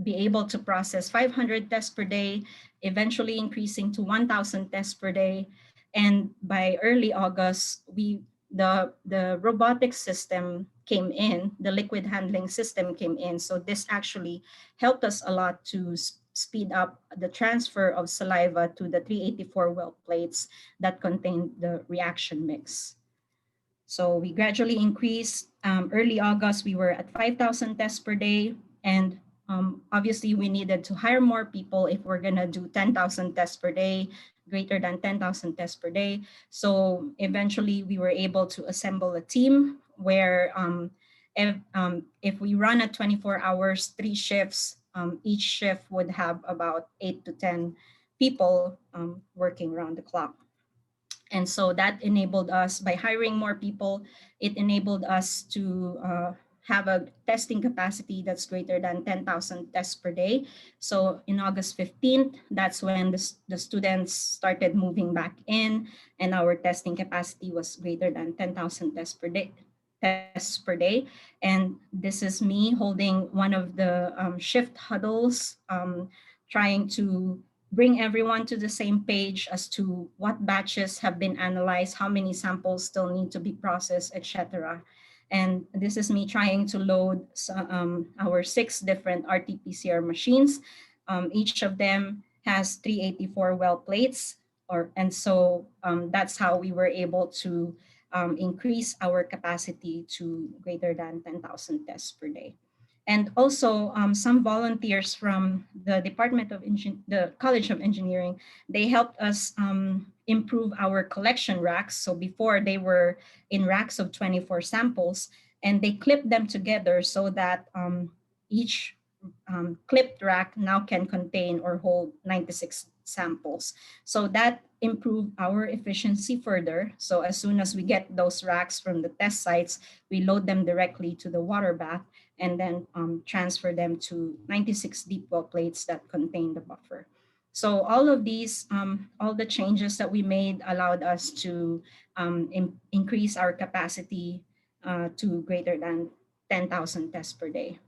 be able to process 500 tests per day, eventually increasing to 1,000 tests per day. And by early August, the robotic system came in, the liquid handling system came in. So this actually helped us a lot to speed up the transfer of saliva to the 384 well plates that contained the reaction mix. So we gradually increased. Early August, we were at 5,000 tests per day. And obviously, we needed to hire more people if we're going to do 10,000 tests per day, greater than 10,000 tests per day. So eventually, we were able to assemble a team where if we run at 24 hours, 3 shifts, each shift would have about 8 to 10 people working around the clock. And so that enabled us, by hiring more people, it enabled us to have a testing capacity that's greater than 10,000 tests per day. So in August 15th, that's when the students started moving back in, and our testing capacity was greater than 10,000 tests per day. And this is me holding one of the shift huddles, trying to bring everyone to the same page as to what batches have been analyzed, how many samples still need to be processed, etc. And this is me trying to load our 6 different RT-PCR machines. Each of them has 384 well plates, and so that's how we were able to increase our capacity to greater than 10,000 tests per day. And also some volunteers from the the College of Engineering, they helped us improve our collection racks. So before, they were in racks of 24 samples, and they clipped them together so that each clipped rack now can contain or hold 96 samples. So that improved our efficiency further. So as soon as we get those racks from the test sites, we load them directly to the water bath and then transfer them to 96 deep well plates that contain the buffer. So all of these, all the changes that we made allowed us to increase our capacity to greater than 10,000 tests per day.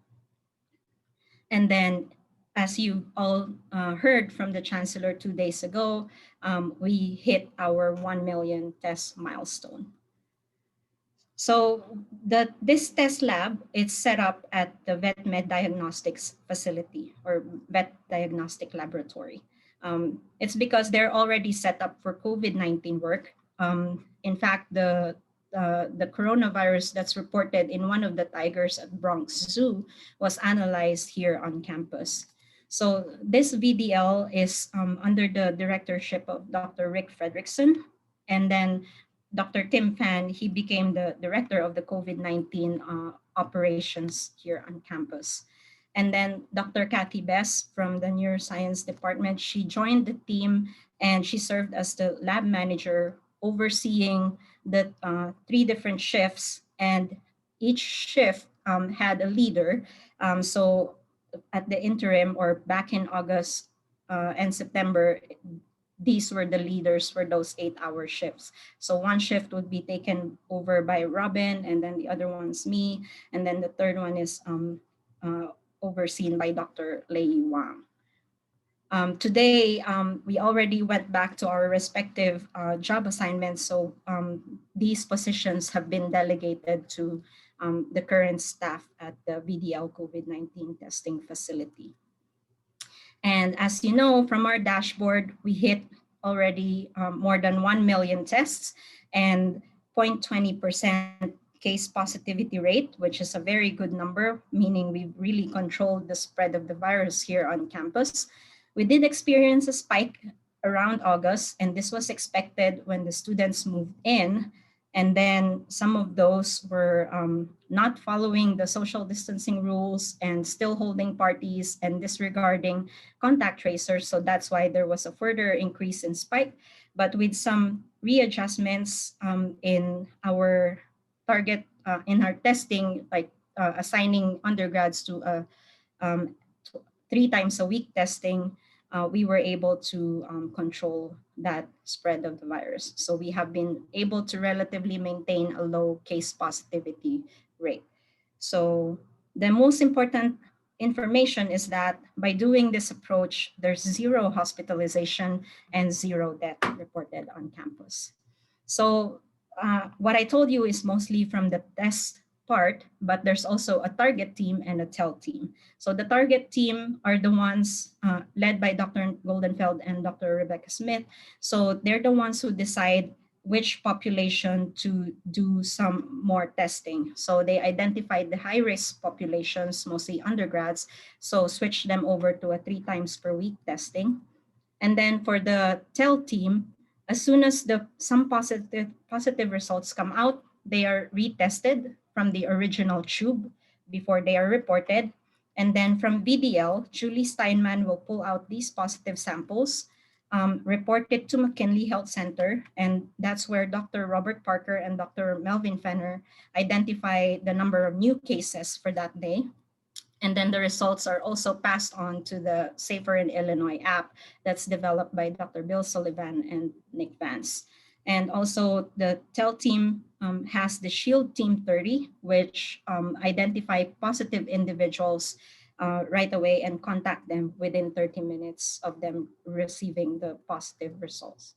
And then, as you all heard from the Chancellor 2 days ago, we hit our 1 million test milestone. So this test lab is set up at the VetMed Diagnostics facility, or Vet Diagnostic Laboratory. It's because they're already set up for COVID-19 work. In fact, the coronavirus that's reported in one of the tigers at Bronx Zoo was analyzed here on campus. So this VDL is under the directorship of Dr. Rick Fredrickson, and then Dr. Tim Fan, he became the director of the COVID-19 operations here on campus. And then Dr. Kathy Bess from the Neuroscience Department, she joined the team and she served as the lab manager, overseeing the 3 different shifts, and each shift had a leader. So at the interim, or back in August and September, these were the leaders for those 8-hour shifts. So one shift would be taken over by Robin, and then the other one's me, and then the third one is overseen by Dr. Lei Wang. Today, we already went back to our respective job assignments, so these positions have been delegated to the current staff at the VDL COVID-19 testing facility. And as you know, from our dashboard, we hit already more than 1 million tests and 0.20% case positivity rate, which is a very good number, meaning we've really controlled the spread of the virus here on campus. We did experience a spike around August, and this was expected when the students moved in. And then some of those were not following the social distancing rules and still holding parties and disregarding contact tracers. So that's why there was a further increase in spike. But with some readjustments in our target, in our testing, like assigning undergrads to 3 times a week testing, we were able to control that spread of the virus. So we have been able to relatively maintain a low case positivity rate. So the most important information is that by doing this approach, there's 0 hospitalization and 0 death reported on campus. So what I told you is mostly from the test part, but there's also a target team and a tell team. So the target team are the ones led by Dr. Goldenfeld and Dr. Rebecca Smith. So they're the ones who decide which population to do some more testing. So they identified the high-risk populations, mostly undergrads, so switch them over to a 3 times per week testing. And then for the tell team, as soon as some positive results come out, they are retested from the original tube before they are reported. And then from VDL, Julie Steinman will pull out these positive samples, report it to McKinley Health Center, and that's where Dr. Robert Parker and Dr. Melvin Fenner identify the number of new cases for that day. And then the results are also passed on to the Safer in Illinois app that's developed by Dr. Bill Sullivan and Nick Vance. And also the TEL team has the SHIELD Team 30, which identify positive individuals right away and contact them within 30 minutes of them receiving the positive results.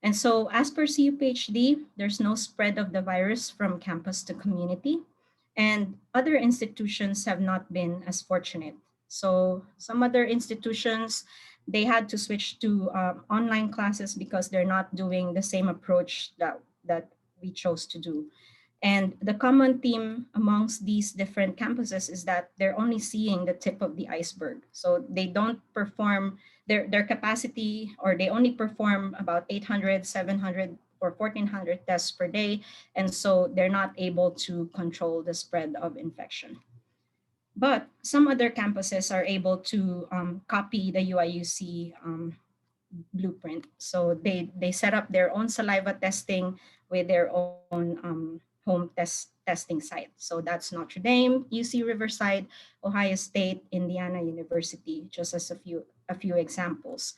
And so as per CUPHD, there's no spread of the virus from campus to community. And other institutions have not been as fortunate. So some other institutions, they had to switch to online classes because they're not doing the same approach that we chose to do. And the common theme amongst these different campuses is that they're only seeing the tip of the iceberg. So they don't perform their capacity, or they only perform about 800, 700, or 1400 tests per day. And so they're not able to control the spread of infection. But some other campuses are able to copy the UIUC blueprint. So they set up their own saliva testing with their own home testing site. So that's Notre Dame, UC Riverside, Ohio State, Indiana University, just as a few examples.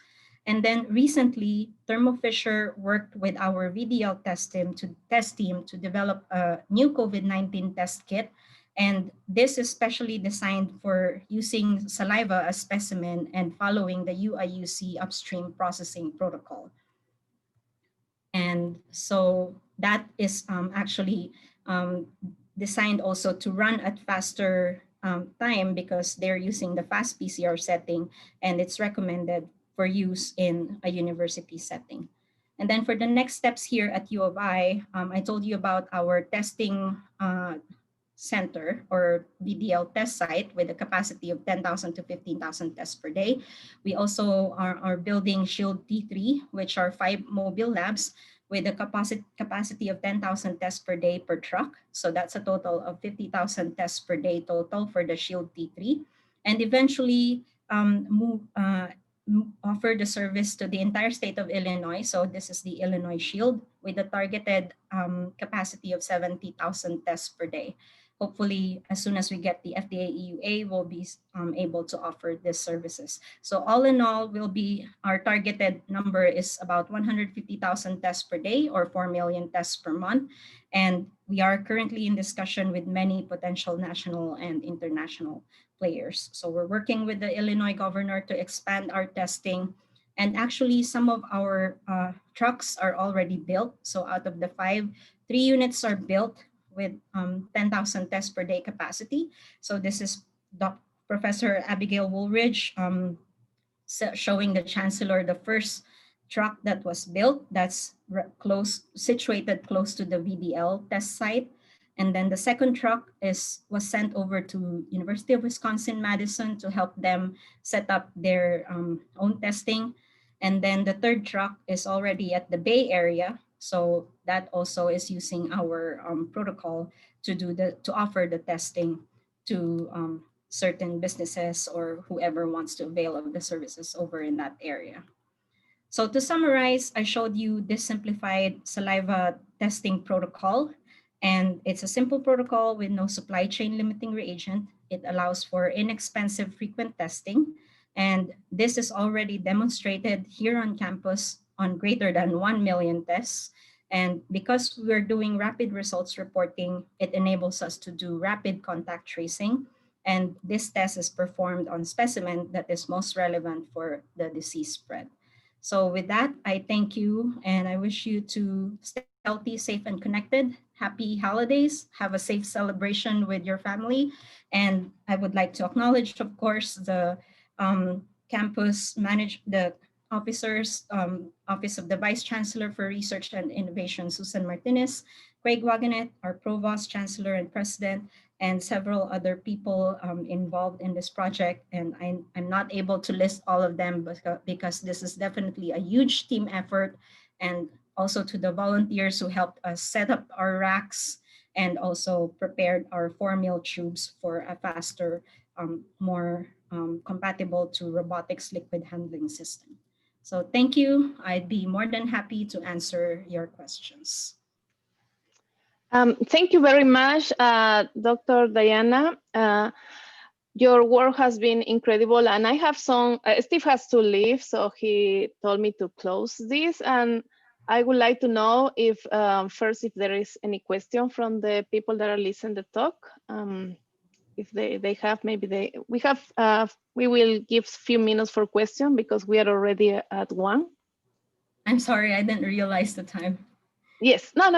And then recently, Thermo Fisher worked with our VDL test team to develop a new COVID-19 test kit. And this is specially designed for using saliva as specimen and following the UIUC upstream processing protocol. And so that is actually designed also to run at faster time because they're using the fast PCR setting, and it's recommended for use in a university setting. And then for the next steps here at U of I told you about our testing center or VDL test site with a capacity of 10,000 to 15,000 tests per day. We also are building SHIELD T3, which are 5 mobile labs with a capacity of 10,000 tests per day per truck. So that's a total of 50,000 tests per day total for the SHIELD T3. And eventually offer the service to the entire state of Illinois. So this is the Illinois SHIELD with a targeted capacity of 70,000 tests per day. Hopefully, as soon as we get the FDA EUA, we'll be able to offer these services. So all in all, our targeted number is about 150,000 tests per day or 4 million tests per month. And we are currently in discussion with many potential national and international players. So we're working with the Illinois governor to expand our testing. And actually, some of our trucks are already built. So out of the 5, 3 units are built with 10,000 tests per day capacity. So this is Professor Abigail Woolridge showing the chancellor the first truck that was built that's situated close to the VDL test site. And then the second truck was sent over to University of Wisconsin-Madison to help them set up their own testing. And then the third truck is already at the Bay Area. So that also is using our protocol to offer the testing to certain businesses or whoever wants to avail of the services over in that area. So to summarize, I showed you this simplified saliva testing protocol, and it's a simple protocol with no supply chain limiting reagent. It allows for inexpensive frequent testing, and this is already demonstrated here on campus on greater than 1 million tests. And because we're doing rapid results reporting, it enables us to do rapid contact tracing. And this test is performed on specimen that is most relevant for the disease spread. So with that, I thank you and I wish you to stay healthy, safe, and connected. Happy holidays. Have a safe celebration with your family. And I would like to acknowledge, of course, the the officers, Office of the Vice Chancellor for Research and Innovation, Susan Martinez, Craig Wagenet, our Provost, Chancellor, and President, and several other people involved in this project. And I'm not able to list all of them because this is definitely a huge team effort, and also to the volunteers who helped us set up our racks and also prepared our 4 meal tubes for a faster more compatible to robotics liquid handling system. So thank you. I'd be more than happy to answer your questions. Thank you very much, Dr. Diana. Your work has been incredible, and I have some, Steve has to leave, so he told me to close this, and I would like to know if, first, if there is any question from the people that are listening to the talk. If they have, maybe we will give a few minutes for question because we are already at 1. I'm sorry, I didn't realize the time. Yes, no,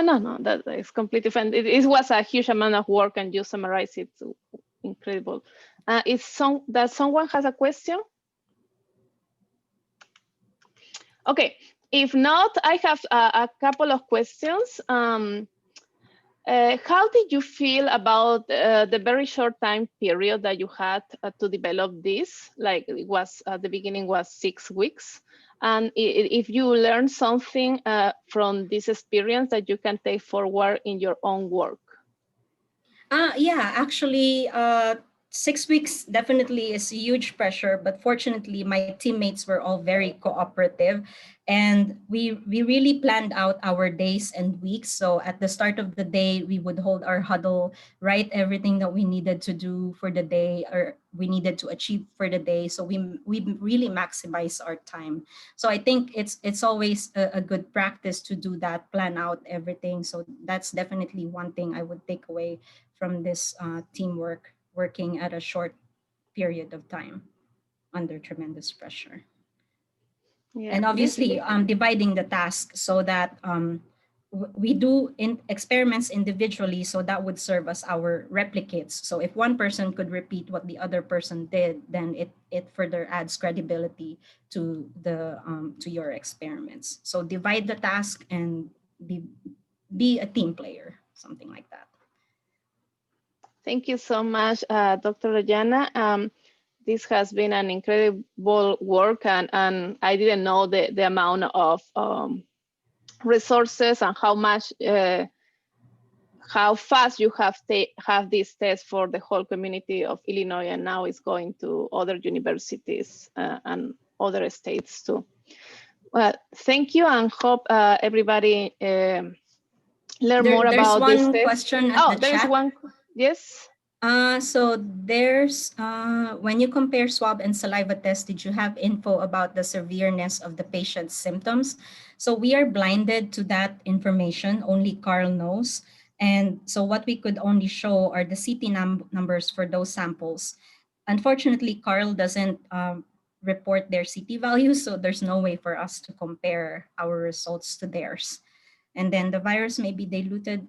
that is completely fine. It was a huge amount of work and you summarize it, so incredible. Does someone has a question? Okay, if not, I have a couple of questions. How did you feel about the very short time period that you had to develop this? Like it was at the beginning was 6 weeks. And if you learned something from this experience that you can take forward in your own work? Yeah, actually, 6 weeks definitely is a huge pressure, but fortunately, my teammates were all very cooperative, and we really planned out our days and weeks. So at the start of the day, we would hold our huddle, write everything that we needed to do for the day or we needed to achieve for the day. So we really maximize our time. So I think it's always a good practice to do that, plan out everything. So that's definitely one thing I would take away from this teamwork, working at a short period of time under tremendous pressure. Yeah, And obviously dividing the task so that we do experiments individually, so that would serve as our replicates. So if one person could repeat what the other person did, then it further adds credibility to the to your experiments. So divide the task and be a team player, something like that. Thank you so much, Dr. Rajana. This has been an incredible work, and I didn't know the amount of resources and how much, how fast you have this test for the whole community of Illinois, and now it's going to other universities and other states too. Well, thank you, and hope everybody learn more about this test. There's one question at the there chat. Is one. Yes. So there's when you compare swab and saliva test, did you have info about the severeness of the patient's symptoms? So we are blinded to that information. Only Carl knows. And so what we could only show are the CT numbers for those samples. Unfortunately, Carl doesn't report their CT values, so there's no way for us to compare our results to theirs. And then the virus may be diluted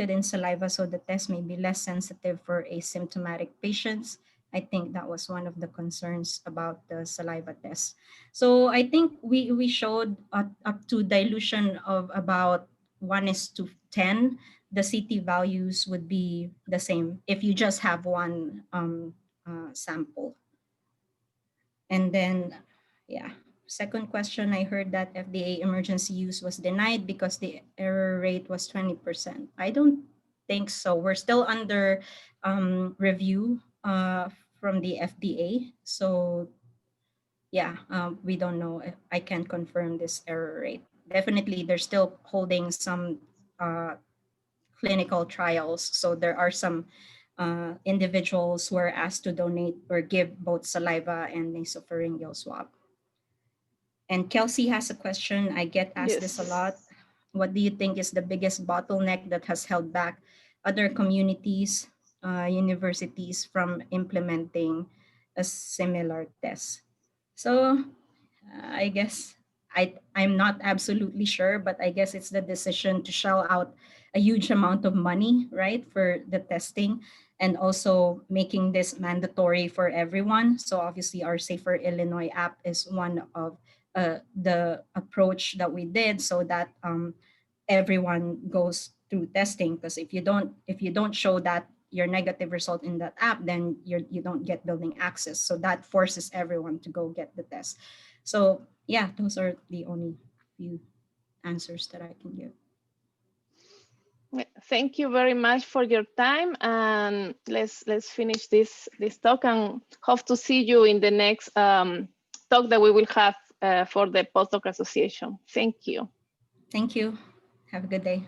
in saliva, so the test may be less sensitive for asymptomatic patients. I think that was one of the concerns about the saliva test. So I think we showed up to dilution of about 1:10. The CT values would be the same if you just have one sample. And then, yeah. Second question, I heard that FDA emergency use was denied because the error rate was 20%. I don't think so. We're still under review from the FDA. So yeah, we don't know. I can't confirm this error rate. Definitely, they're still holding some clinical trials. So there are some individuals who are asked to donate or give both saliva and nasopharyngeal swab. And Kelsey has a question. I get asked this a lot. What do you think is the biggest bottleneck that has held back other communities, universities from implementing a similar test? So I guess I'm not absolutely sure, but I guess it's the decision to shell out a huge amount of money, right, for the testing, and also making this mandatory for everyone. So obviously our Safer Illinois app is one of the approach that we did, so that everyone goes through testing. Because if you don't show that your negative result in that app, then you don't get building access. So that forces everyone to go get the test. So yeah, those are the only few answers that I can give. Thank you very much for your time, and let's finish this talk, and hope to see you in the next talk that we will have for the Postdoc Association. Thank you. Thank you. Have a good day.